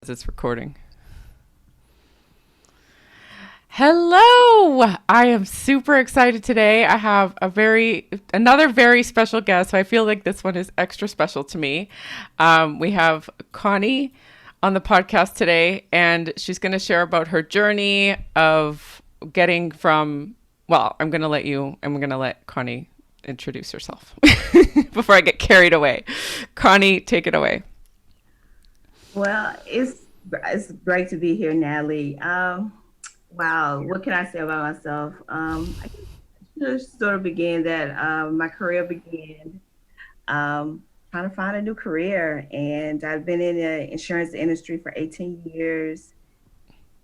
It's recording. Hello! I am super excited today. I have another very special guest. So I feel like this one is extra special to me. We have Connie on the podcast today, and she's going to share about her journey of getting from. Well, I'm going to let Connie introduce herself before I get carried away. Connie, take it away. Well, it's great to be here, Natalie. Wow, what can I say about myself? I just sort of began that my career began trying to find a new career, and I've been in the insurance industry for 18 years.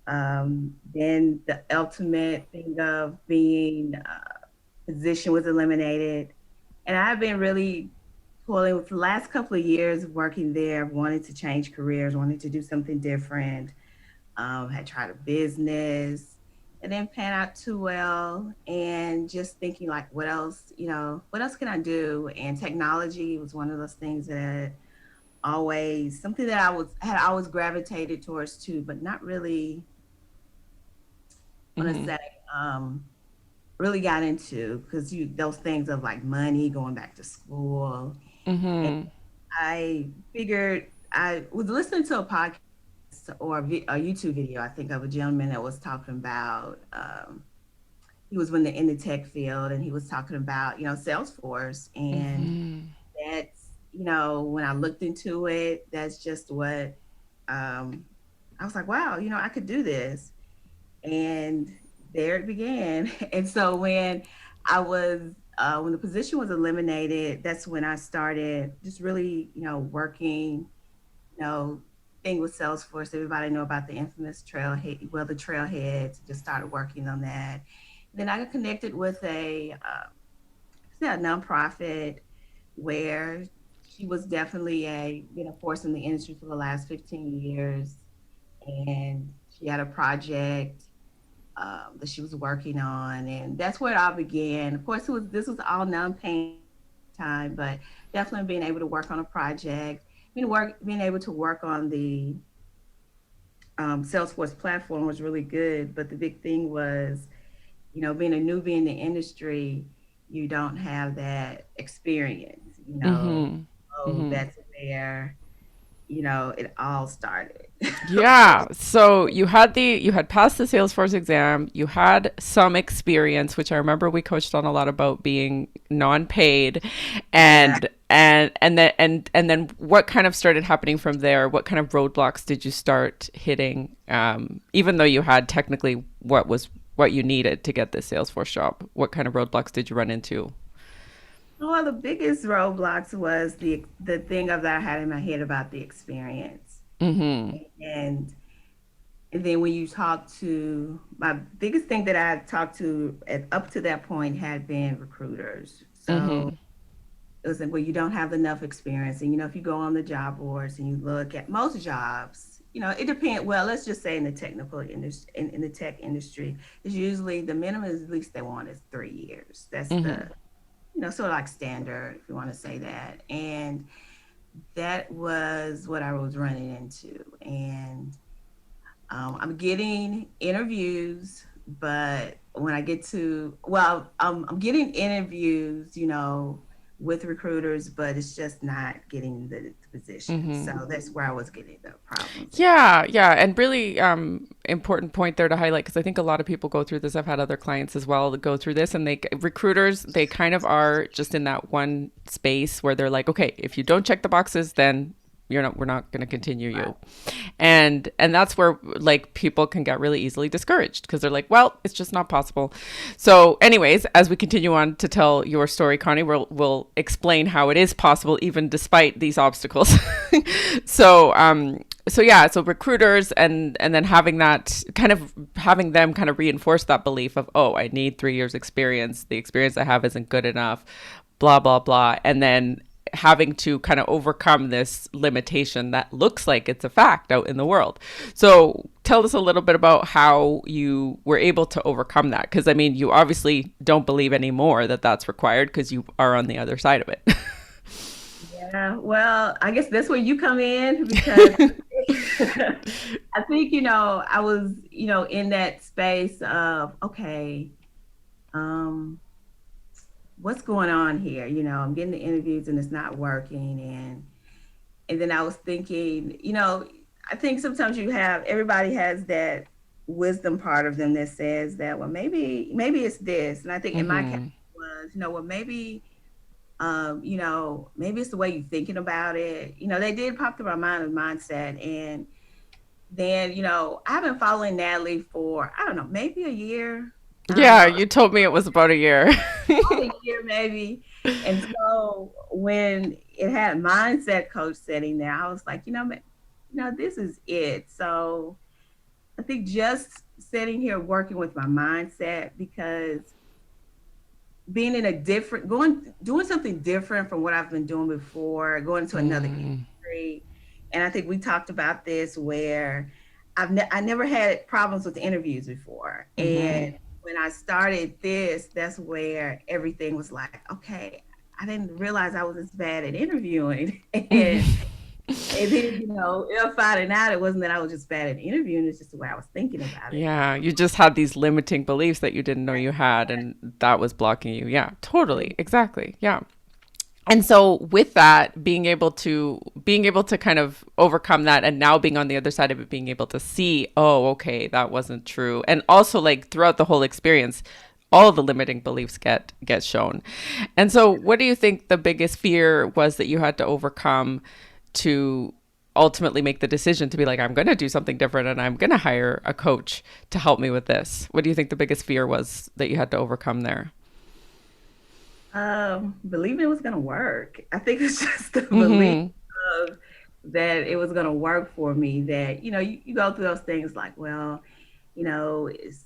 Then the ultimate thing of being position was eliminated, and I've been really toiling with the last couple of years of working there, wanted to change careers, wanted to do something different. Had tried a business and then pan out too well, and just thinking like, what else, what else can I do? And technology was one of those things that always something that had always gravitated towards too, but not really want to Mm-hmm. say really got into, because you those things of like money, going back to school. And Mm-hmm. I figured I was listening to a podcast or a YouTube video, I think, of a gentleman that was talking about, he was in the tech field, and he was talking about, Salesforce. And Mm-hmm. that's, when I looked into it, that's just what, I was like, wow, I could do this. And there it began. And so when the position was eliminated, that's when I started just really, working, you know, thing with Salesforce. Everybody know about the infamous the trailheads. Just started working on that. Then I got connected with a nonprofit where she was definitely been a force in the industry for the last 15 years, and she had a project that she was working on, and that's where it all began. Of course, this was all non-paying time, but definitely being able to work on a project, being able to work on the Salesforce platform was really good. But the big thing was, being a newbie in the industry, you don't have that experience, Mm-hmm. So Mm-hmm. that's where, it all started. Yeah. So you had passed the Salesforce exam. You had some experience, which I remember we coached on a lot about being non-paid, Yeah. and then what kind of started happening from there? What kind of roadblocks did you start hitting? Even though you had technically what you needed to get this Salesforce job, what kind of roadblocks did you run into? Well, the biggest roadblocks was the thing of that I had in my head about the experience. Mm-hmm. And and then when you talk to my biggest thing that I talked to up to that point had been recruiters. So Mm-hmm. it was like, well, you don't have enough experience. And if you go on the job boards and you look at most jobs, it depends. Well, let's just say in the technical industry, in the tech industry, is usually the minimum is at least they want is 3 years. That's Mm-hmm. the sort of like standard, if you want to say that. And that was what I was running into. And I'm getting interviews, but when I get to, well, I'm getting interviews, with recruiters, but it's just not getting the position. Mm-hmm. So that's where I was getting the problems at. Yeah, yeah, and really important point there to highlight because I think a lot of people go through this. I've had other clients as well that go through this, and recruiters they kind of are just in that one space where they're like, okay, if you don't check the boxes, then we're not going to continue Right. you, and that's where like people can get really easily discouraged because they're like, well, it's just not possible. So anyways, as we continue on to tell your story, Connie, we'll explain how it is possible even despite these obstacles. So yeah, so recruiters and then having them kind of reinforce that belief of, oh, I need 3 years experience, the experience I have isn't good enough, blah blah blah, and then having to kind of overcome this limitation that looks like it's a fact out in the world. So tell us a little bit about how you were able to overcome that, because I mean you obviously don't believe anymore that that's required because you are on the other side of it. Yeah, well, I guess that's where you come in, because I think, I was, in that space of, okay, um, what's going on here? I'm getting the interviews and it's not working. And then I was thinking, I think sometimes everybody has that wisdom part of them that says that, well, maybe it's this. And I think in my case Mm-hmm. was, well, maybe it's the way you're thinking about it. They did pop through my mind of mindset. And then, I've been following Natalie for, I don't know, maybe a year. I don't Yeah, know, you told me it was about a year. about a year maybe. And so when it had mindset coach sitting there, I was like, this is it. So I think just sitting here working with my mindset, because being in a different doing something different from what I've been doing before, going to another Mm, industry. And I think we talked about this where I never had problems with interviews before. And mm-hmm. when I started this, that's where everything was like, okay, I didn't realize I was this bad at interviewing. And then, if finding out it wasn't that I was just bad at interviewing, it's just the way I was thinking about it. Yeah, you just had these limiting beliefs that you didn't know you had, and that was blocking you. Yeah, totally. Exactly. Yeah. And so with that, being able to kind of overcome that, and now being on the other side of it, being able to see, oh, okay, that wasn't true. And also, like, throughout the whole experience, all the limiting beliefs get shown. And so what do you think the biggest fear was that you had to overcome to ultimately make the decision to be like, I'm going to do something different and I'm going to hire a coach to help me with this? What do you think the biggest fear was that you had to overcome there? Believing it was going to work. I think it's just the belief Mm-hmm. of that it was going to work for me. That you go through those things like, well, it's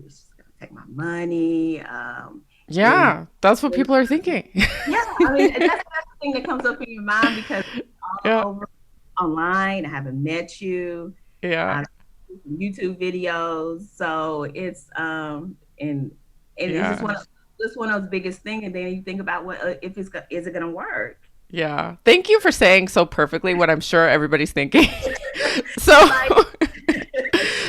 just going to take my money. Is Yeah, that's what is people are thinking. Yeah, I mean, that's the thing that comes up in your mind because it's Yeah. all over online. I haven't met you. Yeah. I do some YouTube videos, so and it's just Yeah. one of those biggest things. And then you think about what if is it going to work? Yeah. Thank you for saying so perfectly what I'm sure everybody's thinking. So, Like,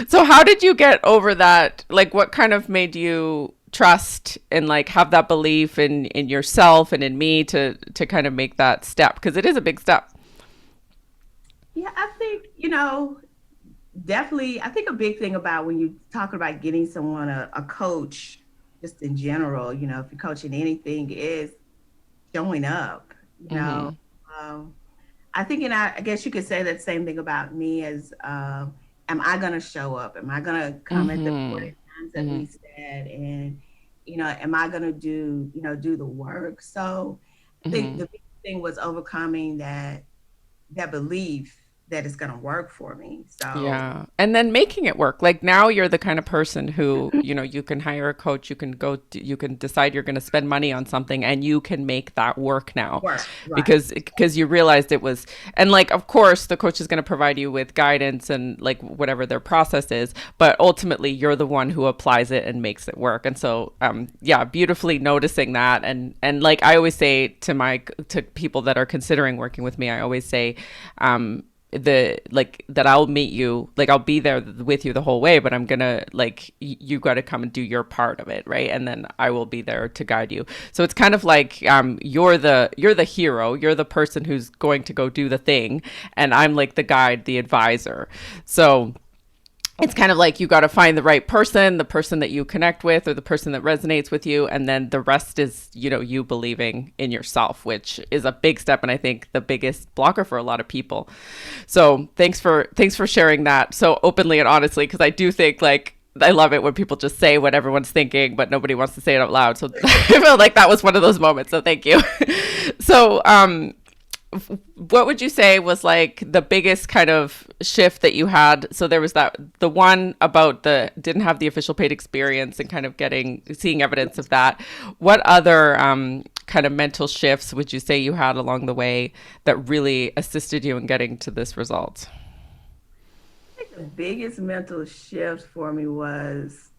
so how did you get over that? Like, what kind of made you trust and like have that belief in yourself and in me to kind of make that step? Because it is a big step. yeah, I think definitely. I think a big thing about when you talk about getting someone a coach, just in general, if you're coaching anything, is showing up. You know, Mm-hmm. um, I think, and I guess you could say that same thing about me as, am I going to show up? Am I going to come at the Mm-hmm. important times that Mm-hmm. we said? And, am I going to do the work? So I think Mm-hmm. the big thing was overcoming that belief that it's going to work for me. So, Yeah. And then making it work. Like now you're the kind of person who, you can hire a coach, you can decide you're going to spend money on something and you can make that work now work, right. because you realized it was, and like, of course, the coach is going to provide you with guidance and like whatever their process is, but ultimately you're the one who applies it and makes it work. And so, yeah, beautifully noticing that. And like I always say to people that are considering working with me, I always say, the like that I'll meet you, like I'll be there with you the whole way, but I'm gonna like you got to come and do your part of it, right? And then I will be there to guide you. So it's kind of like you're the hero, you're the person who's going to go do the thing, and I'm like the guide, the advisor. So it's kind of like you got to find the person that you connect with or the person that resonates with you, and then the rest is you believing in yourself, which is a big step, and I think the biggest blocker for a lot of people. So thanks for sharing that so openly and honestly, because I do think like I love it when people just say what everyone's thinking, but nobody wants to say it out loud. So I feel like that was one of those moments. So thank you. So, what would you say was like the biggest kind of shift that you had? So there was the one about the didn't have the official paid experience and kind of seeing evidence of that. What other kind of mental shifts would you say you had along the way that really assisted you in getting to this result? I think the biggest mental shift for me was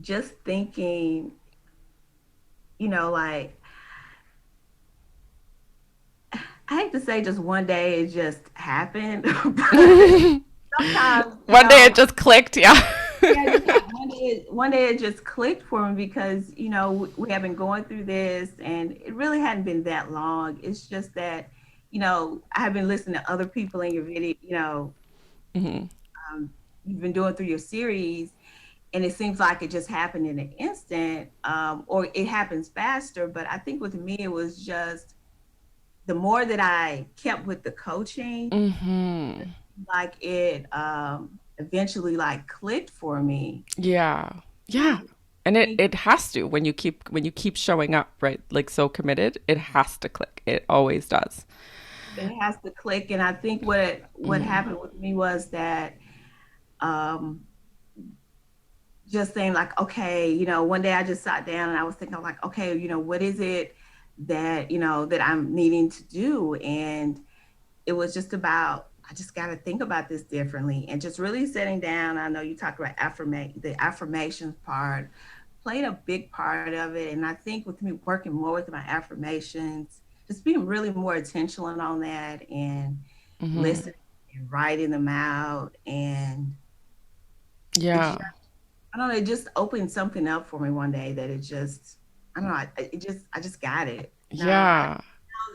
just thinking, like I hate to say just one day it just happened, but sometimes, One day it just clicked. Yeah. yeah, just like one day it just clicked for me because we have been going through this, and it really hadn't been that long. It's just that I have been listening to other people in your video, Hmm. you've been doing through your series, and it seems like it just happened in an instant, or it happens faster. But I think with me, it was just the more that I kept with the coaching, Hmm. like it eventually like clicked for me. Yeah. Yeah. And it has to when you keep showing up, right? Like so committed, it has to click. It always does. It has to click. And I think what happened with me was that um, just saying like, okay, one day I just sat down and I was thinking like, okay, what is it that that I'm needing to do? And it was just about I just got to think about this differently and just really sitting down. I know you talked about the affirmations part played a big part of it. And I think with me working more with my affirmations, just being really more intentional on that and Hmm. listening and writing them out. And it Yeah. just, I don't know, it just opened something up for me one day that I don't know, I just got it. Now, Yeah.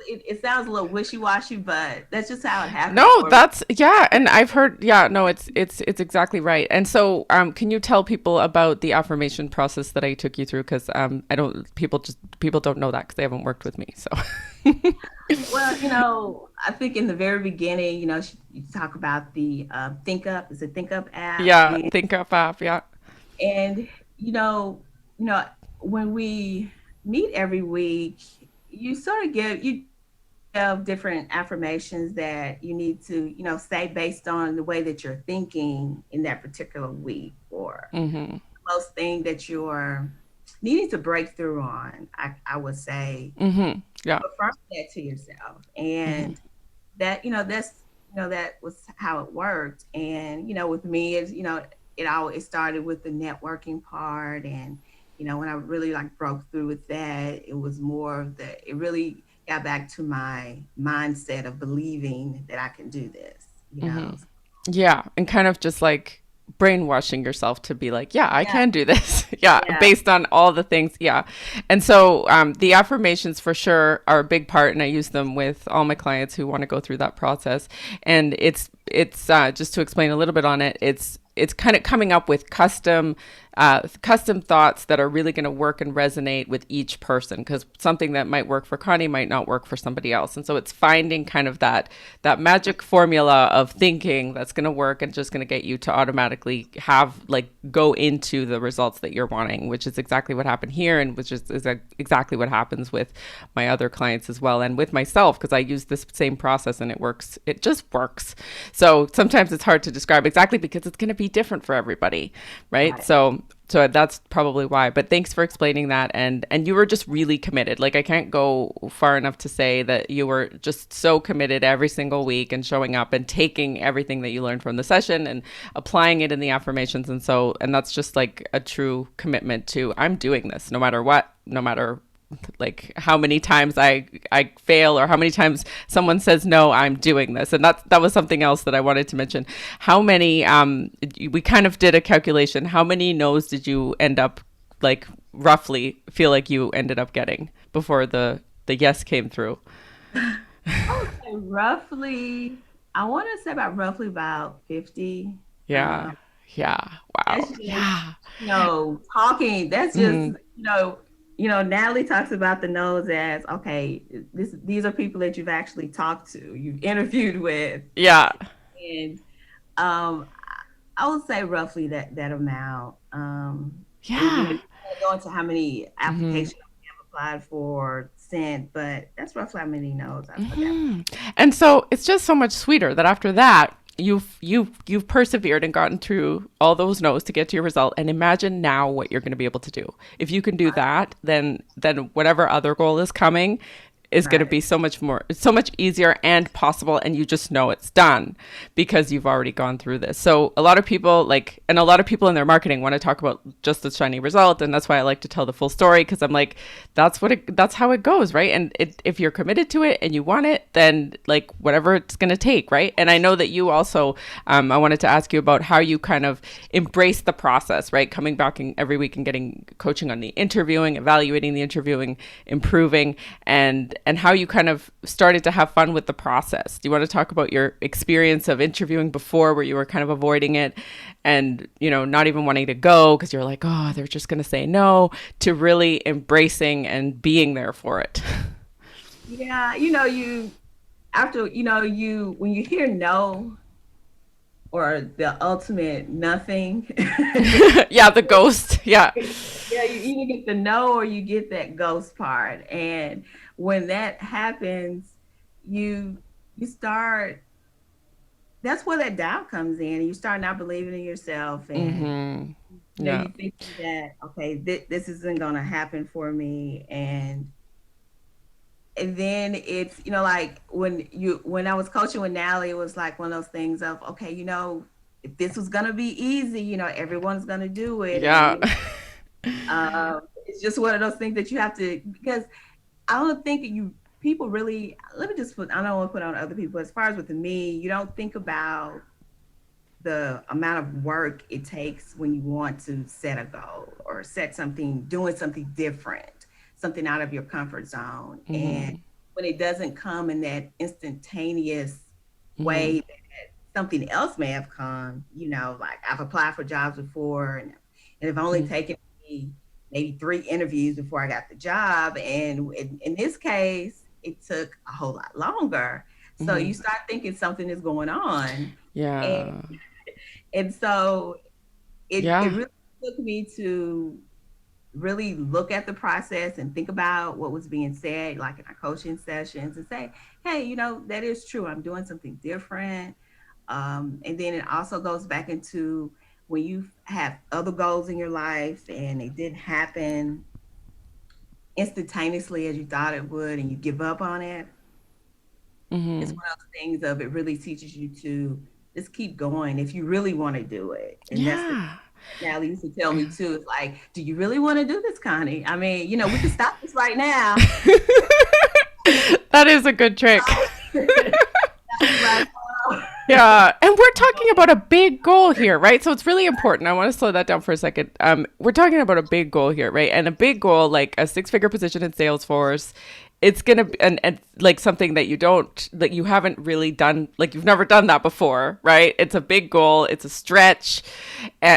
it sounds a little wishy-washy, but that's just how it happened No, for me. that's yeah, and I've heard yeah, no, it's exactly right. And so can you tell people about the affirmation process that I took you through cuz I don't people don't know that cuz they haven't worked with me. So Well, I think in the very beginning, you talk about the Think Up, is a Think Up app, yeah, think up app, yeah. and you know, you know, when we meet every week, you sort of you have different affirmations that you need to, say based on the way that you're thinking in that particular week, or Mhm. most thing that you're needing to break through on. I would say, Mhm. Yeah. affirm that to yourself, Mhm. and that's that was how it worked. And with me, is it started with the networking part. And when I really like broke through with that, it was more of it really got back to my mindset of believing that I can do this. Mhm. Yeah, and kind of just like brainwashing yourself to be like, yeah, I Yeah, can do this. Yeah, yeah, based on all the things. Yeah. And so the affirmations for sure are a big part, and I use them with all my clients who want to go through that process. And it's just to explain a little bit on it. It's kind of coming up with custom thoughts that are really going to work and resonate with each person, because something that might work for Connie might not work for somebody else. And so it's finding kind of that magic formula of thinking that's going to work and just going to get you to automatically have like go into the results that you're wanting, which is exactly what happened here, and which is exactly what happens with my other clients as well, and with myself, because I use this same process and it works. It just works. So sometimes it's hard to describe exactly because it's going to be different for everybody, right? right. So that's probably why. But thanks for explaining that. And you were just really committed. Like I can't go far enough to say that you were just so committed every single week and showing up and taking everything that you learned from the session and applying it in the affirmations. And that's just like a true commitment to I'm doing this no matter what, no matter like how many times I fail or how many times someone says no, I'm doing this. And that was something else that I wanted to mention. How many we kind of did a calculation. How many no's did you end up like roughly feel like you ended up getting before the yes came through? I would say roughly, I want to say about roughly about 50. Yeah. Yeah. That's Wow. just, Yeah. talking. That's just, Mhm. Natalie talks about the nose as, okay, these are people that you've actually talked to, you've interviewed with. Yeah. And um, I would say roughly that amount. And, Yeah. you can't go into how many Mhm. applications we have applied for, sent, but that's roughly how many no's I got. Hmm. And so it's just so much sweeter that after that you've persevered and gotten through all those no's to get to your result. And imagine now what you're going to be able to do. If you can do that, then whatever other goal is coming, is going to Right. be so much easier and possible, and you just know it's done because you've already gone through this. So a lot of people and a lot of people in their marketing want to talk about just the shiny result, and that's why I like to tell the full story, because I'm like, that's how it goes, right? And if you're committed to it and you want it, then like whatever it's going to take, right? And I know that you also, I wanted to ask you about how you kind of embrace the process, right? Coming back every week and getting coaching on the interviewing, evaluating the interviewing, improving, and how you kind of started to have fun with the process. Do you want to talk about your experience of interviewing before, where you were kind of avoiding it and, not even wanting to go because you're like, oh, they're just going to say no, to really embracing and being there for it? Yeah, you after you when you hear no or the ultimate nothing. Yeah, the ghost. Yeah. Yeah, you either get the no or you get that ghost part. And when that happens, you you start that's where that doubt comes in, and you start not believing in yourself, and Mm-hmm. Yeah. you think that, okay, this isn't going to happen for me. And then it's, like when I was coaching with Natalie, it was like one of those things of, okay, if this was going to be easy, everyone's going to do it. And Yeah. it's just one of those things that you have to, because I don't think that people really, let me just put, I don't want to put on other people. As far as with me, you don't think about the amount of work it takes when you want to set a goal or set something, doing something different, something out of your comfort zone. And Mm-hmm. when it doesn't come in that instantaneous Mm-hmm. way that something else may have come, like I've applied for jobs before, and it's only taken me maybe 3 interviews before I got the job. And in this case, it took a whole lot longer. So Mm-hmm. you start thinking something is going on. And Yeah. and so it Yeah. really took me to really look at the process and think about what was being said, like in our coaching sessions, and say, hey, that is true. I'm doing something different. And then it also goes back into when you have other goals in your life and it didn't happen instantaneously as you thought it would, and you give up on it. It's Mm-hmm. one of those things of, it really teaches you to just keep going if you really want to do it. And that's the Yeah. Natalie used to tell me too. It's like, do you really want to do this, Connie? I mean, we can stop this right now. That is a good trick. Right. Yeah, and we're talking about a big goal here, right? So it's really important. I want to slow that down for a second. We're talking about a big goal here, right? And a big goal, like a six-figure position in Salesforce, it's gonna be and like something that you haven't really done, like you've never done that before, right? It's a big goal. It's a stretch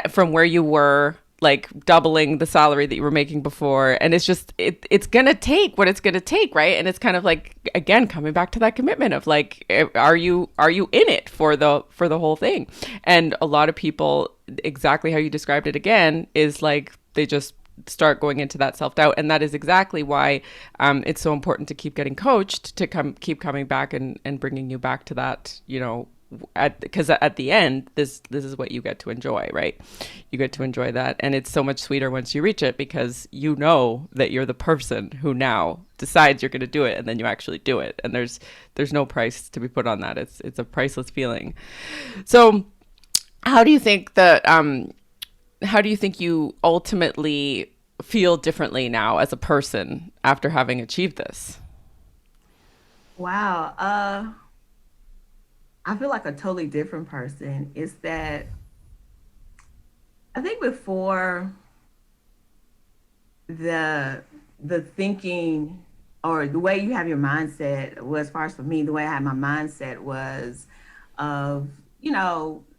from where you were, like doubling the salary that you were making before, and it's gonna take what it's gonna take, right? And it's kind of like, again, coming back to that commitment of like, are you in it for the whole thing? And a lot of people, exactly how you described it again, is like they just start going into that self-doubt, and that is exactly why it's so important to keep getting coached, to keep coming back and bringing you back to that, because at the end, this is what you get to enjoy, right? You get to enjoy that, and it's so much sweeter once you reach it, because you know that you're the person who now decides you're going to do it, and then you actually do it, and there's no price to be put on that. It's a priceless feeling. So how do you think that how do you think you ultimately feel differently now as a person after having achieved this? Wow. I feel like a totally different person. Is that I think before, the the thinking or the way you have your mindset, well, as far as for me, the way I had my mindset was of,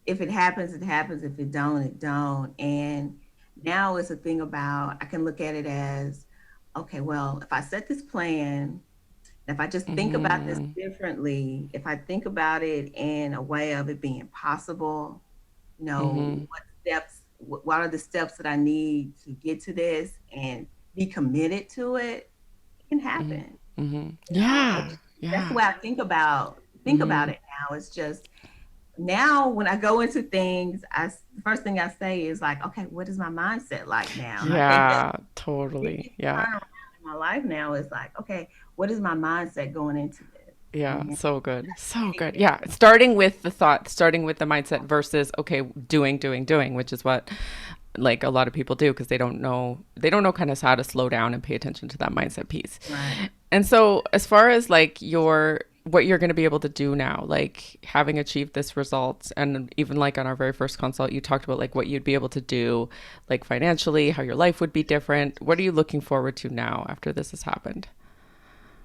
if it happens, it happens. If it don't, it don't. And now it's a thing about, I can look at it as, okay, well, if I set this plan, if I just think about this Mm-hmm. differently, if I think about it in a way of it being possible, Mm-hmm. what are the steps that I need to get to this and be committed to it, it can happen. Mm-hmm. And Yeah. that's the Yeah. way I think about Mm-hmm. it now. It's just now when I go into things, the first thing I say is like, okay, what is my mindset like now? And I think that Yeah. it Totally. gets Yeah. turned around in my life now is like, okay, what is my mindset going into this? Yeah, And so good. So getting good. there. Yeah, starting with the thought, starting with the mindset versus okay, doing, which is what like a lot of people do because they don't know kind of how to slow down and pay attention to that mindset piece. Right. And so as far as like your what you're going to be able to do now, like having achieved this result and even like on our very first consult you talked about like what you'd be able to do like financially, how your life would be different. What are you looking forward to now after this has happened?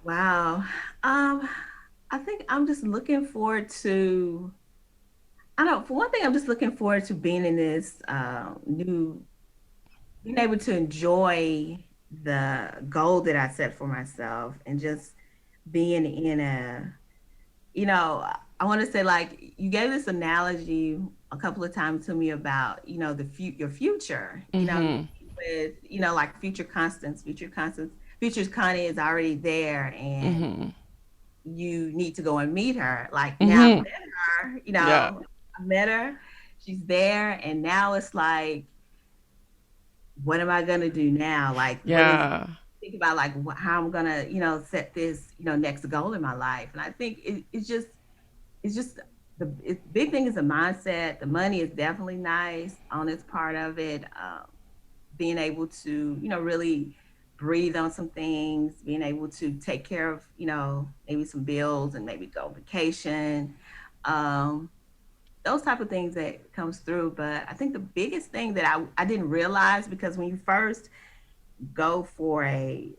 Wow. Um, I think I'm just looking forward to, I don't know, for one thing, I'm just looking forward to being in this new, being able to enjoy the goal that I set for myself and just being in a, you know, I want to say like you gave this analogy a couple of times to me about, your future, Mhm. with, like future's Connie is already there and Mhm. you need to go and meet her. Like now I've Mhm. met her, Yeah. I met her, she's there, and now it's like, what am I gonna do now? Like, what is Yeah. think about like how I'm gonna, set this, next goal in my life. And I think it's just big thing is the mindset. The money is definitely nice on its part of it. Being able to, really breathe on some things, being able to take care of, maybe some bills and maybe go on vacation. Um, those type of things that comes through. But I think the biggest thing that I didn't realize, because when you first go for a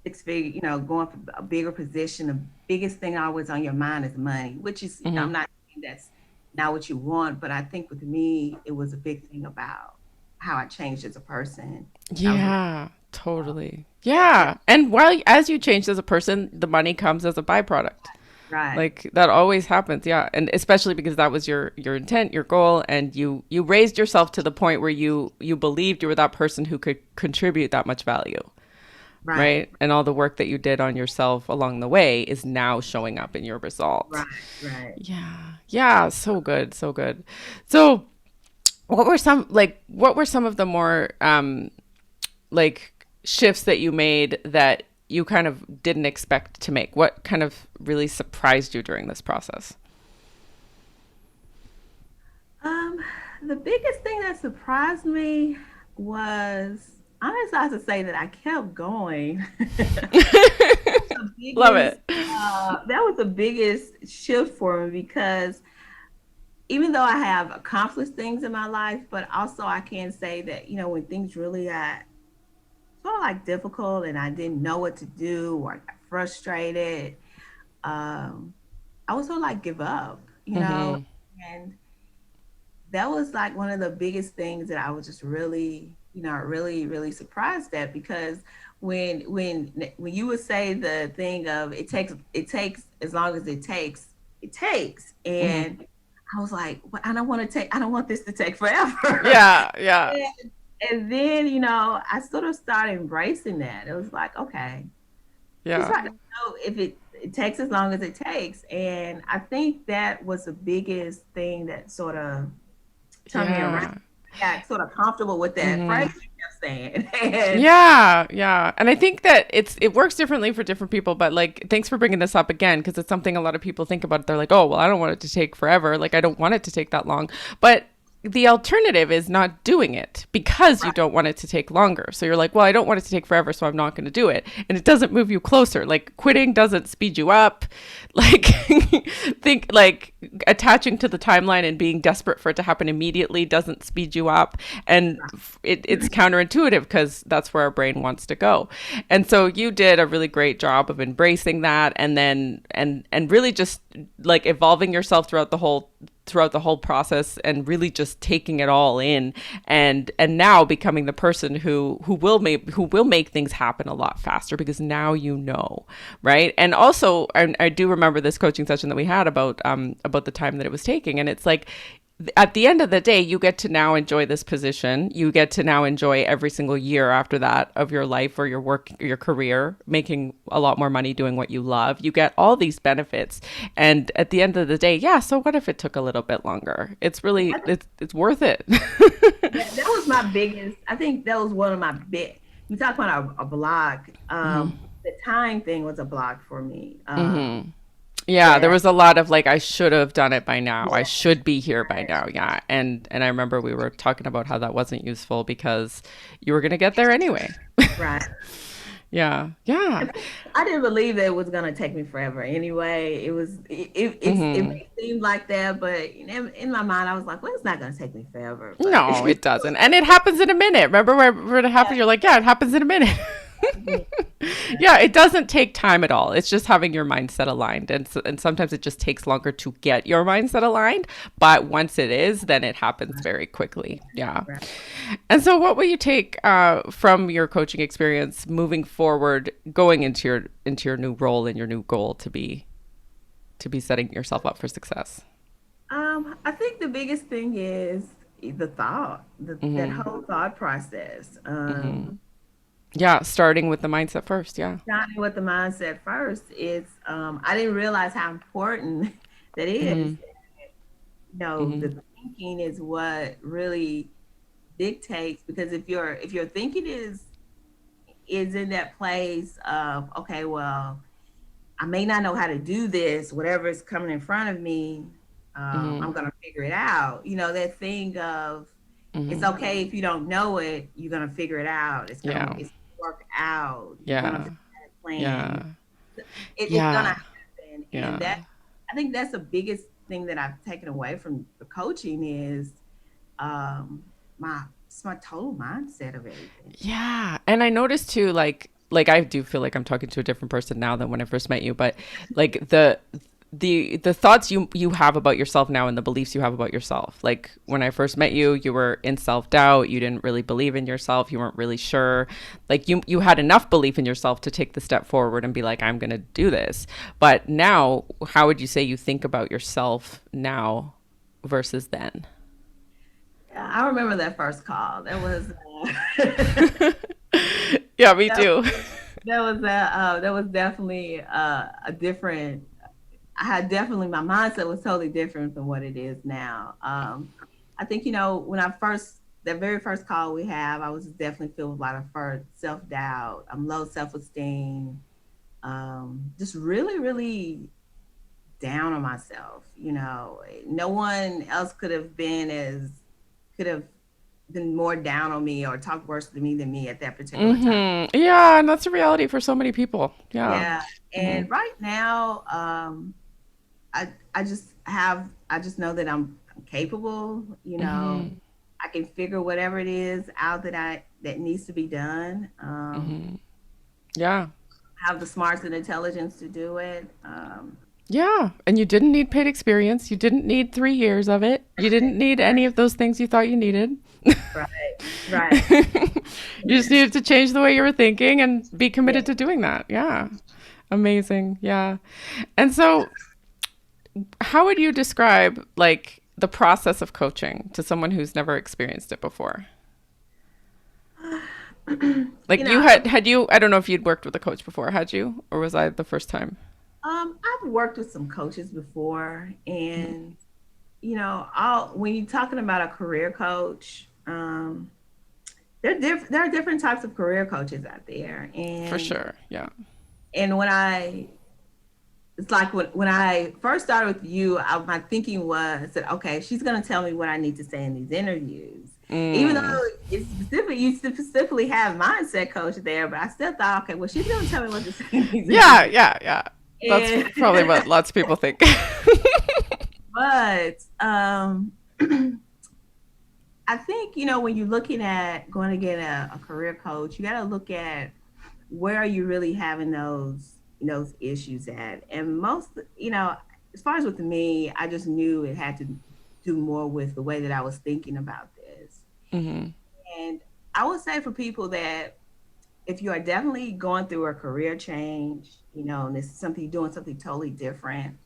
six figure, going for a bigger position, the biggest thing always on your mind is money, which is, I'm Mhm. not saying that's not what you want, but I think with me, it was a big thing about how I changed as a person. I was Yeah, totally. yeah, Yeah. And while as you change as a person, the money comes as a byproduct. right, Like that always happens. Yeah. And especially because that was your intent, your goal, and you raised yourself to the point where you believed you were that person who could contribute that much value, right, right? And all the work that you did on yourself along the way is now showing up in your result. right, right. Yeah. Yeah, so good, so good. So, what were some of the more like shifts that you made that you kind of didn't expect to make? What kind of really surprised you during this process? Um, the biggest thing that surprised me was, honestly, I have to say that I kept going. The Love biggest, it. that was the biggest shift for me, because even though I have accomplished things in my life, but also I can say that, when things really got sort of like difficult and I didn't know what to do or I got frustrated, um, I would sort of like give up, Hmm. and that was like one of the biggest things that I was just really, really, really surprised at, because when you would say the thing of it takes as long as it takes, Hmm. and I was like, well, I don't want this to take forever. Yeah, yeah, And then, I sort of started embracing that. It was like, okay, just yeah, like, if it takes as long as it takes. And I think that was the biggest thing that sort of turned me around. yeah. I got sort of comfortable with that phrase Hmm. you kept saying. And Yeah, yeah. And I think that it works differently for different people, but like thanks for bringing this up again because it's something a lot of people think about. They're like, "Oh, well, I don't want it to take forever. Like I don't want it to take that long." But the alternative is not doing it because you right, don't want it to take longer. So you're like, "Well, I don't want it to take forever, so I'm not going to do it." And it doesn't move you closer. Like quitting doesn't speed you up. Like think like attaching to the timeline and being desperate for it to happen immediately doesn't speed you up, and it's counterintuitive because that's where our brain wants to go. And so you did a really great job of embracing that, and then and really just like evolving yourself throughout the whole process and really just taking it all in, and now becoming the person who will make things happen a lot faster because now you know, right? And also I do remember this coaching session that we had about the time that it was taking, and it's like at the end of the day, you get to now enjoy this position. You get to now enjoy every single year after that of your life or your work, or your career, making a lot more money doing what you love. You get all these benefits. And at the end of the day, yeah, so what if it took a little bit longer? It's really, I think it's worth it. that was my biggest, I think that was one of my big, you talk about a block. Hmm. The time thing was a block for me. Hmm. Yeah, there That was a lot of like I should have done it by now. I yeah, should be here by now. Yeah. And I remember we were talking about how that wasn't useful because you were going to get there anyway. right. Yeah. Yeah. I didn't believe that it was gonna take me forever. Anyway, it Hmm. may seem like that, but in my mind, I was like, well, it's not gonna take me forever. But No, it doesn't. And it happens in a minute. Remember where it happened? You're like, yeah, it happens in a minute. yeah, Yeah, it doesn't take time at all. It's just having your mindset aligned. And sometimes it just takes longer to get your mindset aligned. But once it is, then it happens very quickly. Yeah. right. And so, what will you take from your coaching experience moving forward, going into your new role and your new goal to be setting yourself up for success? I think the biggest thing is the thought, that Hmm. whole thought process. Hmm. Yeah, starting with the mindset first. Yeah. Starting with the mindset first, I didn't realize how important that is. Hmm. The Hmm. thinking is what really dictates, because if your thinking is in that place of, okay, well, I may not know how to do this, whatever is coming in front of me, Hmm. I'm gonna figure it out. That thing of, it's Hmm. okay if you don't know it, you're gonna figure it out. Yeah. It's gonna work out. You're gonna Yeah. plan. Yeah. It's gonna Yeah. happen. And Yeah. I think that's the biggest thing that I've taken away from the coaching is um, my total mindset of everything. Yeah. And I noticed too, like I do feel like I'm talking to a different person now than when I first met you, but like the thoughts you have about yourself now and the beliefs you have about yourself. Like when I first met you, you were in self-doubt, you didn't really believe in yourself, you weren't really sure. Like you had enough belief in yourself to take the step forward and be like, I'm gonna do this. But now, how would you say you think about yourself now versus then? Yeah, I remember that first call. That was that, Yeah, me too. that was definitely a different. I had definitely, my mindset was totally different from what it is now. I think when I first that very first call we have, I was definitely filled with a lot of first self doubt, low self esteem, just really really down on myself. No one else could have been more down on me or talked worse to me than me at that particular time. Yeah, and that's a reality for so many people. Yeah. Yeah. Hmm. And right now, I just know that I'm capable. Hmm. I can figure whatever it is out that needs to be done. Hmm. Yeah. Have the smarts and intelligence to do it. Yeah. And you didn't need paid experience. You didn't need 3 years of it. You didn't need any of those things you thought you needed. Right. Right. You just needed to change the way you were thinking and be Yeah. committed to doing that. Yeah. Amazing. Yeah. And so, how would you describe like the process of coaching to someone who's never experienced it before? you Like you know, had you I don't know if you'd worked with a coach before, had you? Or was I the first time? I've worked with some coaches before, and all when you're talking about a career coach, there are different types of career coaches out there, For sure. Yeah. and it's like when I first started with you, my thinking was that, okay, she's going to tell me what I need to say in these interviews, even Mm. though you specifically have mindset coach there, but I still thought, okay, well, she's going to tell me what to say in these Yeah, interviews. yeah, yeah. That's And probably what lots of people think. but I think, when you're looking at going to get a career coach, you got to look at where are you really having those issues at. And most, as far as with me, I just knew it had to do more with the way that I was thinking about this. Hmm. And I would say for people that if you are definitely going through a career change, and it's something doing something totally different,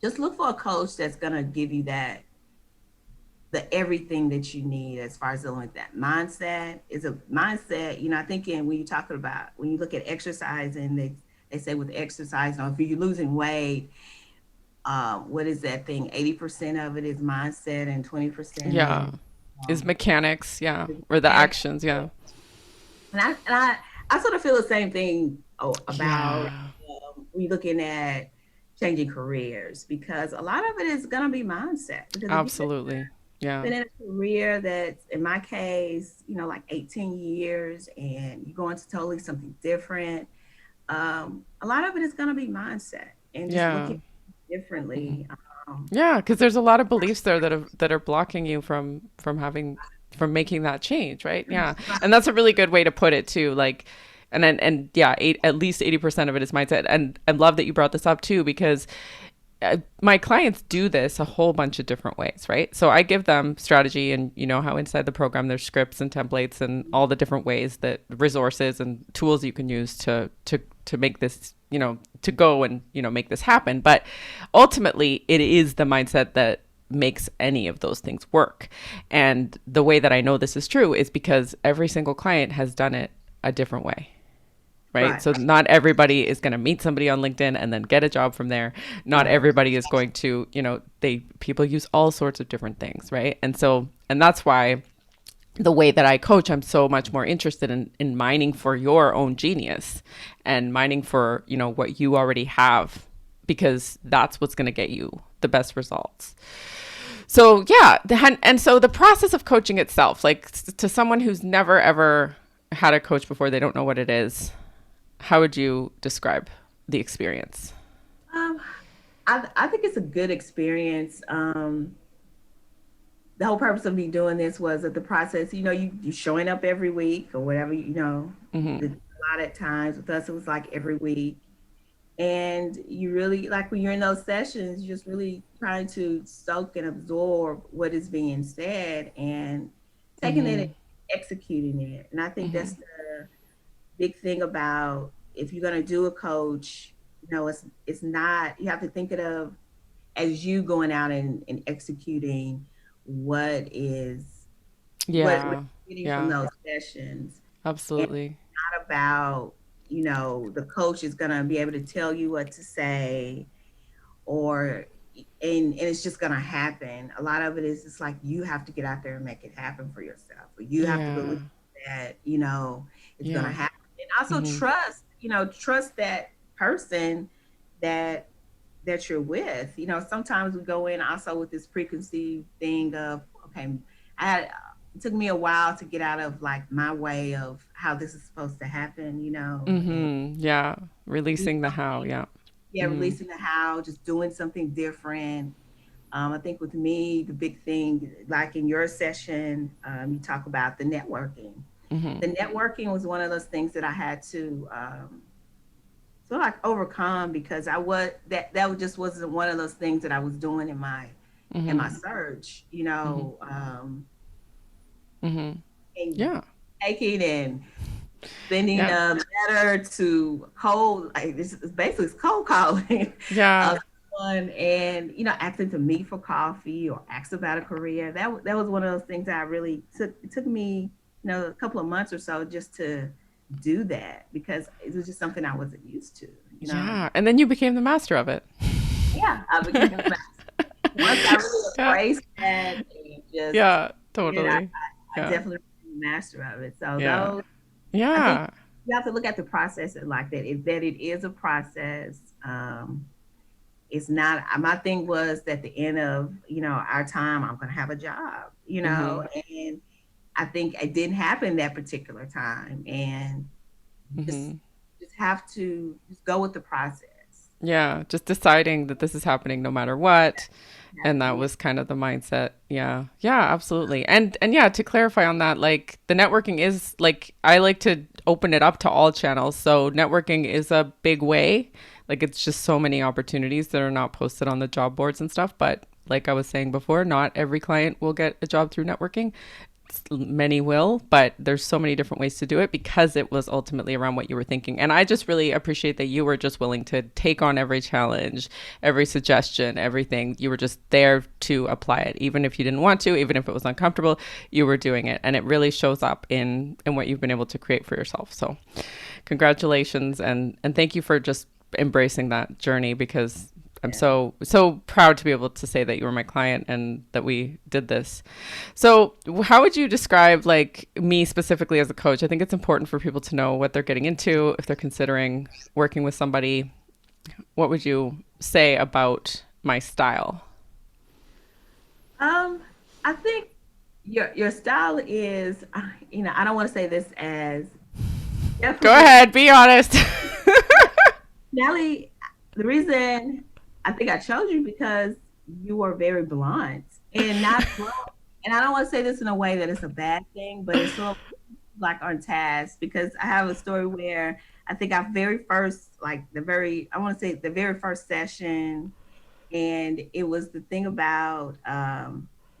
just look for a coach that's going to give you the everything that you need as far as dealing with that mindset. Is a mindset. I think when you talk about, when you look at exercise, and they say with exercise, if you're losing weight, what is that thing? 80% of it is mindset, and 20% Yeah. is Is um, mechanics, yeah. Or the and actions, yeah. I sort of feel the same thing about Yeah, we looking at changing careers because a lot of it is going to be mindset. Because if you've absolutely. Yeah. been in a career that's, in my case, like 18 years, and you go into totally something different, a lot of it is going to be mindset and just Yeah. looking differently. Um, Yeah, because there's a lot of beliefs there that are blocking you from making that change, right? Yeah, and that's a really good way to put it too. Like, and yeah, at least 80% of it is mindset. And I love that you brought this up too because my clients do this a whole bunch of different ways, right? So I give them strategy, and you know how inside the program there's scripts and templates and all the different ways that resources and tools you can use to make this, to go and make this happen. But ultimately, it is the mindset that makes any of those things work. And the way that I know this is true is because every single client has done it a different way, right? right, So not everybody is going to meet somebody on LinkedIn and then get a job from there. Not right, everybody is going to, people use all sorts of different things, right? And that's why the way that I coach, I'm so much more interested in mining for your own genius and mining for, what you already have, because that's what's going to get you the best results. So yeah, and so the process of coaching itself, like to someone who's never ever had a coach before, they don't know what it is. How would you describe the experience? um, I think it's a good experience. The whole purpose of me doing this was that the process, you showing up every week or whatever, Mm-hmm. a lot of times with us, it was like every week. And you really, like when you're in those sessions, you're just really trying to soak and absorb what is being said and taking it Mm-hmm. and executing it. And I think Mm-hmm. that's the big thing about if you're going to do a coach, it's not, you have to think of as you going out and executing what is what Yeah. you're getting from Yeah. those sessions, and Absolutely. not about the coach is going to be able to tell you what to say, or and it's just going to happen. A lot of it is just like you have to get out there and make it happen for yourself, or you have to Yeah. believe that it's going to Yeah. happen, and also Mm-hmm. trust that person that you're with. Sometimes we go in also with this preconceived thing of, okay, it took me a while to get out of like my way of how this is supposed to happen, and Mm-hmm. Yeah. do Releasing the how. something, Yeah. yeah, Mm-hmm. releasing the how, just doing something different. I think with me, the big thing, like in your session, you talk about the networking. Mm-hmm. The networking was one of those things that I had to sort of like overcome because I was that just wasn't one of those things that I was doing in Mm-hmm. my search, Mm-hmm. Mm-hmm. and Yeah. taking and sending Yeah. a letter to cold, like this is basically it's cold calling Yeah. of someone, and ask them to meet for coffee or ask about a career. That was one of those things that I really took. It took me a couple of months or so just to do that because it was just something I wasn't used to. Yeah. And then you became the master of it. Yeah, I became a once I really Yeah. embraced that and just Yeah. did, I, Totally. I Yeah. definitely became a master of it. So Yeah. those, I think Yeah. you have to look at the process like that. That it is a process. It's not. My thing was that the end of our time, I'm going to have a job. Mm-hmm. And I think it didn't happen that particular time, and just Mm-hmm. just have to just go with the process. Yeah. Just deciding that this is happening no matter what. And that Happening. was kind of the mindset. Yeah. Yeah, absolutely. And yeah, to clarify on that, like the networking is like, I like to open it up to all channels. So networking is a big way. Like it's just so many opportunities that are not posted on the job boards and stuff. But like I was saying before, not every client will get a job through networking. Many will, but there's so many different ways to do it because it was ultimately around what you were thinking. And I just really appreciate that you were just willing to take on every challenge, every suggestion, everything. You were just there to apply it, even if you didn't want to, even if it was uncomfortable. You were doing it, and it really shows up in what you've been able to create for yourself. So, congratulations, and thank you for just embracing that journey because I'm Yeah. so proud to be able to say that you were my client and that we did this. So, how would you describe like me specifically as a coach? I think it's important for people to know what they're getting into if they're considering working with somebody. What would you say about my style? Um, I think your style is, I don't want to say this as Go definitely ahead, be honest. Nelly. The reason I think I chose you because you are very blunt and not blunt. And I don't want to say this in a way that it's a bad thing, but it's sort of like on task because I have a story where I think our very first, like I want to say the very first session, and it was the thing about,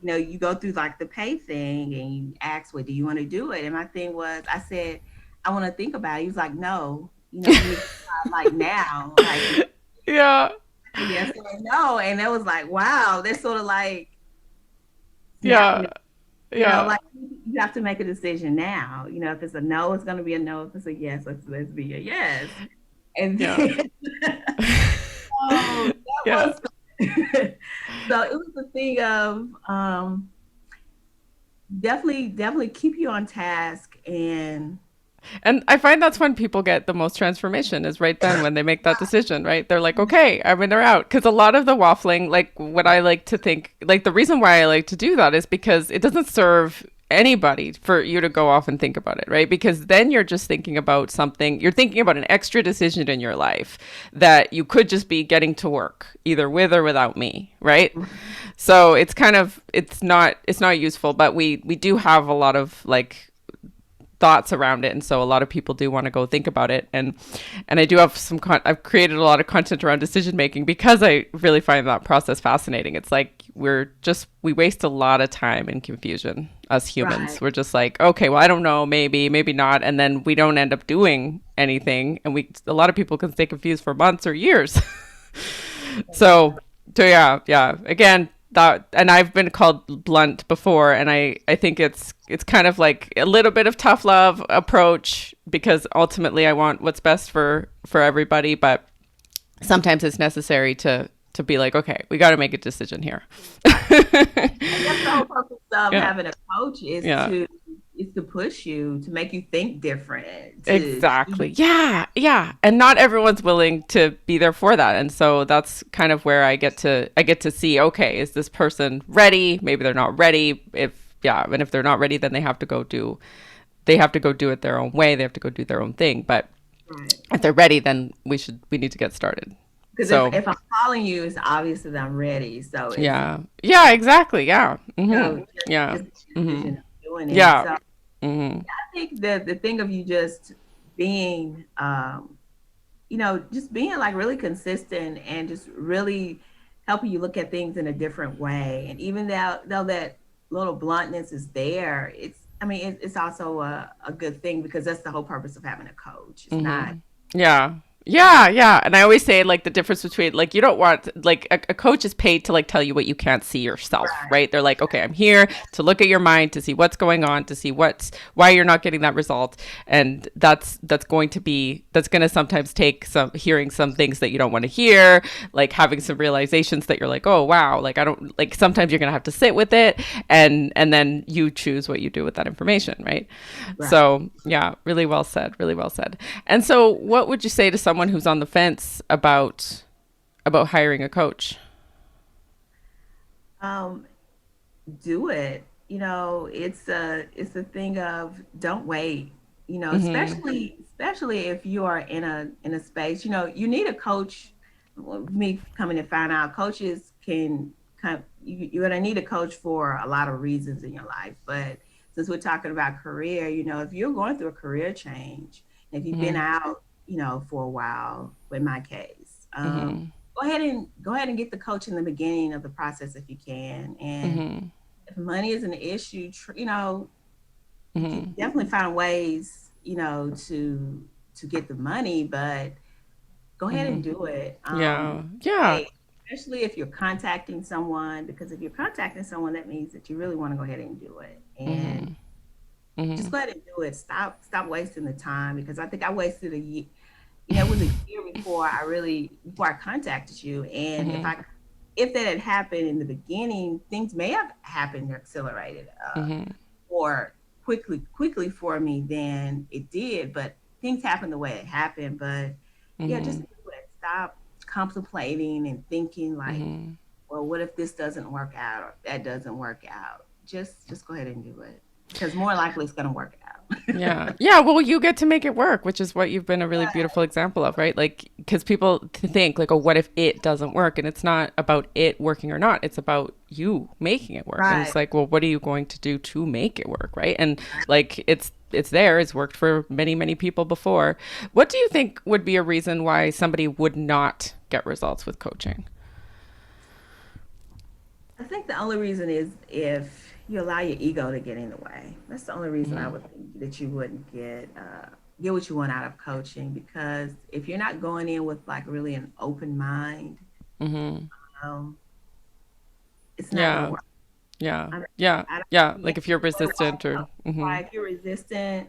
you go through like the pay thing and you ask, well, do you want to do it? And my thing was, I said, I want to think about it. He was like, no, you need to decide like now, like Yeah. yes or no. And it was like, wow, that's sort of like snapping Yeah. it. Yeah. Like you have to make a decision now. If it's a no, it's going to be a no. If it's a yes, let's be a yes. And Yeah. then, oh, that Yeah. was so it was a thing of definitely keep you on task and And I find that's when people get the most transformation is right then when they make that decision, right? They're like, okay, I'm in or out. Because a lot of the waffling, like what I like to think, like the reason why I like to do that is because it doesn't serve anybody for you to go off and think about it, right? Because then you're just thinking about something, you're thinking about an extra decision in your life that you could just be getting to work either with or without me, right? So it's kind of it's not useful, but we do have a lot of like thoughts around it, and so a lot of people do want to go think about it, and I do have I've created a lot of content around decision making because I really find that process fascinating. It's like we waste a lot of time in confusion as humans. right. We're just like, okay, well, I don't know, maybe not, and then we don't end up doing anything, and we a lot of people can stay confused for months or years. so so yeah, again, that, and I've been called blunt before, and I think it's kind of like a little bit of tough love approach because ultimately I want what's best for everybody, but sometimes it's necessary to be like, okay, we got to make a decision here. And that's the whole purpose of Yeah. having a coach Yeah. is to push you to make you think different to Exactly. Yeah. Yeah. And not everyone's willing to be there for that. And so that's kind of where I get to see, okay, is this person ready? Maybe they're not ready. If yeah, and if they're not ready, then they have to go do it their own way. They have to go do their own thing. But right. if they're ready, then we need to get started. Because if, So, if I'm calling you, it's obvious that I'm ready. So it's yeah. Yeah, exactly. Yeah. so Mhm. Yeah. just the Mhm. decision of doing it. Yeah. So Mhm. I think the thing of you just being just being like really consistent and just really helping you look at things in a different way. And even though that little bluntness is there, it's also a good thing because that's the whole purpose of having a coach. It's not Yeah. Yeah, yeah. And I always say like the difference between like you don't want like a coach is paid to like tell you what you can't see yourself, right, right? They're like, okay, I'm here to look at your mind, to see what's going on, to see why you're not getting that result. And that's going to sometimes take some hearing some things that you don't want to hear, like having some realizations that you're like, "Oh, wow, like I don't like sometimes you're going to have to sit with it and then you choose what you do with that information, right?" right. So, yeah, really well said, really well said. And so, what would you say to someone who's on the fence about hiring a coach? Um, do it. It's a thing of don't wait. Mhm. Especially if you are in a space. You need a coach. Well, me coming to find out, coaches can come. You're gonna need a coach for a lot of reasons in your life. But since we're talking about career, if you're going through a career change, if you've been Mhm. out, for a while, in my case, Mhm. go ahead and get the coach in the beginning of the process if you can. And Mhm. if money is an issue, you can Mhm. definitely find ways, to get the money, but go ahead and Mhm. do it. Yeah. Yeah. Hey, especially if you're contacting someone, because if you're contacting someone, that means that you really want to go ahead and do it. And Mhm. just Mhm. go ahead and do it. Stop wasting the time because I think I wasted a year. it was a year before before I contacted you. And Mm-hmm. if that had happened in the beginning, things may have happened or accelerated Mm-hmm. or quickly for me than it did. But things happened the way it happened. But yeah, just Mm-hmm. stop contemplating and thinking like, Mm-hmm. well, what if this doesn't work out or that doesn't work out? Just go ahead and do it because more likely it's going to work out. Yeah. Yeah. Well, you get to make it work, which is what you've been a really beautiful example of, right? Like, because people think, like, oh, what if it doesn't work? And it's not about it working or not. It's about you making it work. And Right. it's like, well, what are you going to do to make it work, right? And like, it's there. It's worked for many, many people before. What do you think would be a reason why somebody would not get results with coaching? I think the only reason is if you allow your ego to get in the way. That's the only reason I Mm-hmm. would think that you wouldn't get what you want out of coaching. Because if you're not going in with like really an open mind, Mm-hmm. um, it's not going to Yeah. work. Yeah. I, mean, Yeah. I don't Yeah. see Like if you're anyone resistant or, mm-hmm. why if you're resistant,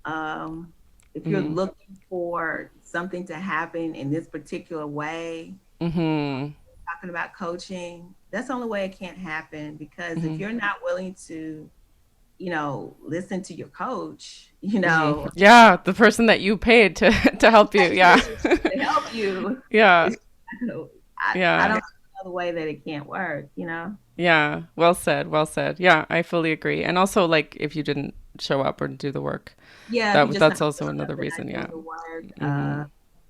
um, if you're Mm-hmm. looking for something to happen in this particular way, Mm-hmm. talking about coaching, that's the only way it can't happen. Because if Mm-hmm. you're not willing to listen to your coach, Mm-hmm. Yeah, the person that you paid to to help you. Yeah. to help you, Yeah. it's, I Yeah. don't see another way that it can't work. Yeah. Well said. Well said. Yeah, I fully agree. And also like if you didn't show up or do the work, Yeah, if you're that just not that's also showing up another and not reason. doing Yeah. the work, Mm-hmm.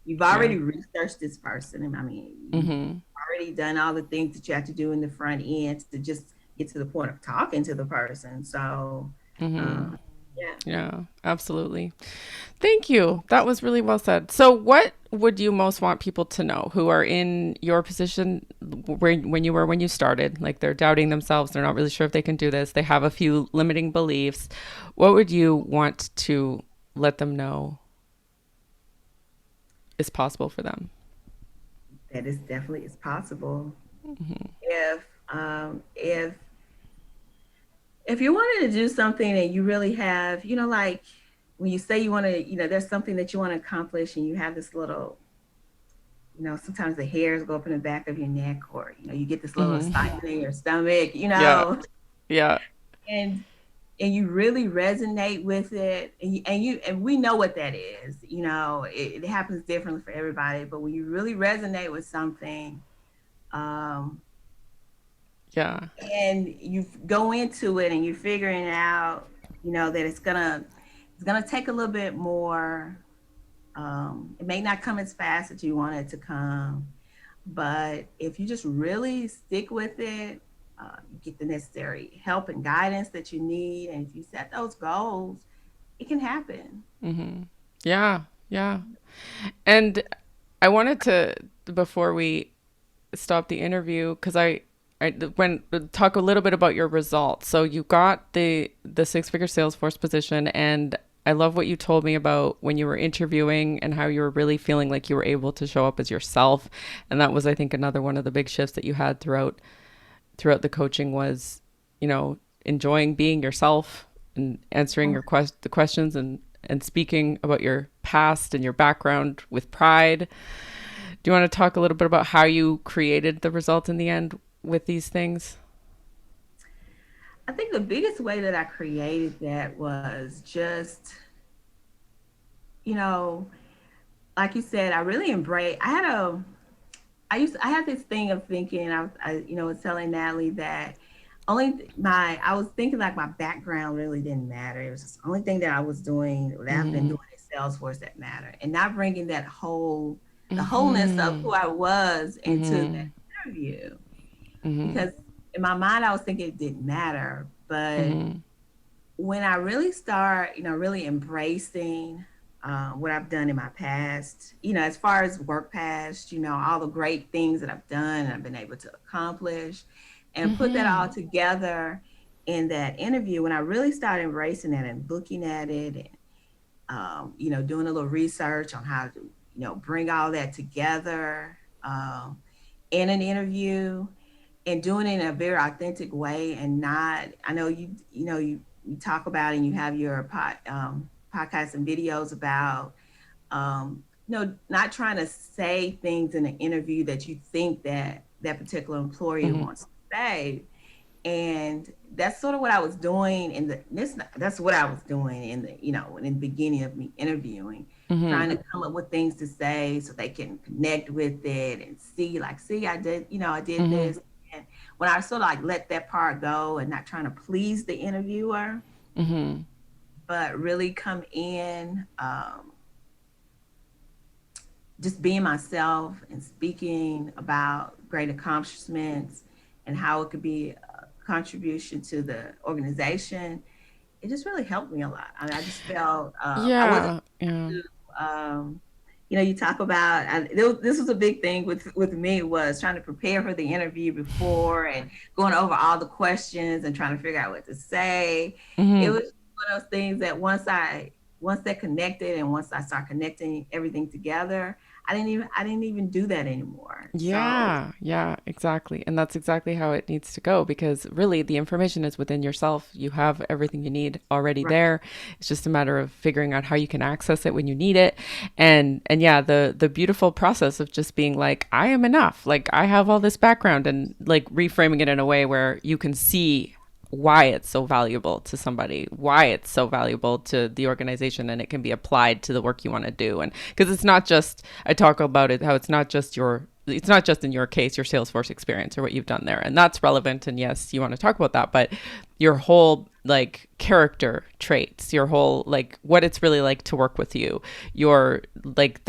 you've Yeah. already researched this person. And I mean, you've Mm-hmm. already done all the things that you have to do in the front end to just get to the point of talking to the person. So, Mm-hmm. uh, yeah. Yeah, absolutely. Thank you. That was really well said. So, what would you most want people to know who are in your position where when you were when you started? Like they're doubting themselves, they're not really sure if they can do this. They have a few limiting beliefs. What would you want to let them know is possible for them? That is definitely is possible. If um, if if you wanted to do something and you really have, like when you say you want to, there's something that you want to accomplish and you have this little, sometimes the hairs go up in the back of your neck, or you get this little Mm-hmm. excitement in your stomach, Yeah. Yeah. and and you really resonate with it, and we know what that is. It happens differently for everybody, but when you really resonate with something, um, Yeah. and you go into it and you're figuring out, that it's gonna take a little bit more. It may not come as fast as you want it to come, but if you just really stick with it, you get the necessary help and guidance that you need, and if you set those goals, it can happen. Mm-hmm. Yeah. Yeah. And I wanted to before we stop the interview because I when talk a little bit about your results. So you got the six figure Salesforce position, and I love what you told me about when you were interviewing and how you were really feeling like you were able to show up as yourself. And that was, I think, another one of the big shifts that you had throughout the coaching was, enjoying being yourself and answering the questions and speaking about your past and your background with pride. Do you want to talk a little bit about how you created the result in the end with these things? I think the biggest way that I created that was just, you know, like you said, I really embraced. I had this thing of thinking. Was telling Natalie that I was thinking like my background really didn't matter. It was just the only thing that I was doing, that I've been Mm-hmm. doing in Salesforce that mattered, and not bringing the wholeness of Mm-hmm. who I was into Mm-hmm. that interview. Mm-hmm. Because in my mind, I was thinking it didn't matter, but Mm-hmm. when I really start, really embracing what I've done in my past, as far as work past, all the great things that I've done and I've been able to accomplish, and put that Mm-hmm. all together in that interview, when I really started embracing that and looking at it and, doing a little research on how to, bring all that together in an interview and doing it in a very authentic way, and not, I know you talk about and you have your podcast and videos about not trying to say things in an interview that you think that that particular employer Hmm. wants to say. And that's sort of what I was doing in the this that's what I was doing in the, in the beginning of me interviewing, Hmm. trying to come up with things to say so they can connect with it and see, like, see, I did, I did Hmm. this. And when I sort of like let that part go and not trying to please the interviewer, Hmm. but really come in, just being myself and speaking about great accomplishments and how it could be a contribution to the organization, it just really helped me a lot. I mean, I just felt, I wasn't, Yeah. Yeah. um, you talk about, this was a big thing with me, was trying to prepare for the interview before and going over all the questions and trying to figure out what to say. It Hmm. was one of those things that once that connected and once I start connecting everything together, I didn't even do that anymore. So Yeah, yeah, exactly. And that's exactly how it needs to go because really the information is within yourself. You have everything you need already right, there. It's just a matter of figuring out how you can access it when you need it. And yeah, the beautiful process of just being like, I am enough. Like I have all this background and like reframing it in a way where you can see why it's so valuable to somebody, why it's so valuable to the organization, and it can be applied to the work you want to do. And because it's not just, I talk about it, how it's not just in your case, your Salesforce experience or what you've done there. And that's relevant. And yes, you want to talk about that, but your whole like character traits, your whole like what it's really like to work with you, your like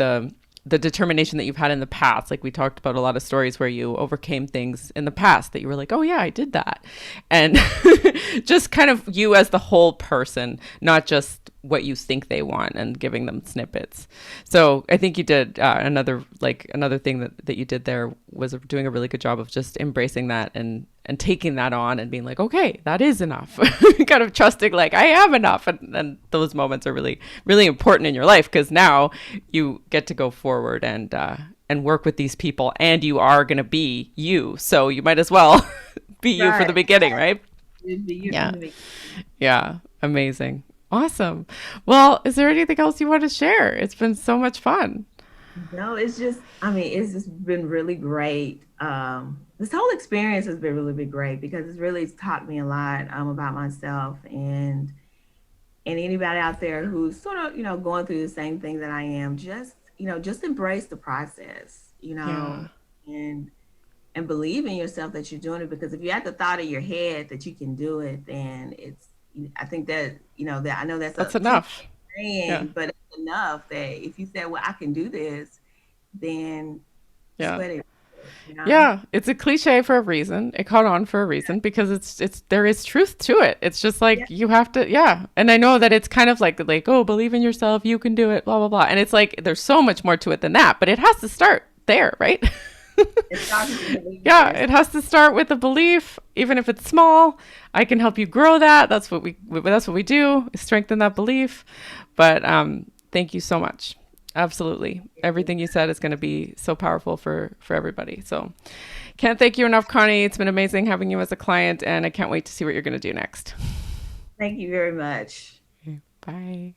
the determination that you've had in the past. Like we talked about a lot of stories where you overcame things in the past that you were like, oh yeah, I did that. And just kind of you as the whole person, not just what you think they want and giving them snippets. So I think you did another thing that you did there was doing a really good job of just embracing that and taking that on and being like, okay, that is enough. Kind of trusting like I am enough. And those moments are really, really important in your life because now you get to go forward and work with these people and you are going to be you. So you might as well be you for the right, beginning, right? it'd be you Yeah. from the beginning. Yeah. Amazing. Awesome. Well, is there anything else you want to share? It's been so much fun. No, it's just, I mean, it's just been really great. This whole experience has been really been great because it's really taught me a lot, about myself, and anybody out there who's sort of, going through the same thing that I am, just embrace the process, Yeah. and believe in yourself that you're doing it, because if you have the thought in your head that you can do it, then I think that, that I know that's That's a cliche enough. Yeah. saying, but it's enough that if you say, well, I can do this, then just Yeah. let it do. Yeah, it's a cliche for a reason. It caught on for a reason because it's there is truth to it. It's just Yeah, like you have to, yeah. And I know that it's kind of like oh, believe in yourself, you can do it, blah blah blah. And it's like there's so much more to it than that, but it has to start there, right? it starts with believing in Yeah, yourself. it has to start with a belief, even if it's small. I can help you grow that. That's what we do, is strengthen that belief. But thank you so much. Absolutely, everything you said is going to be so powerful for everybody. So can't thank you enough, Connie. It's been amazing having you as a client, and I can't wait to see what you're going to do next. Thank you very much. Okay, bye.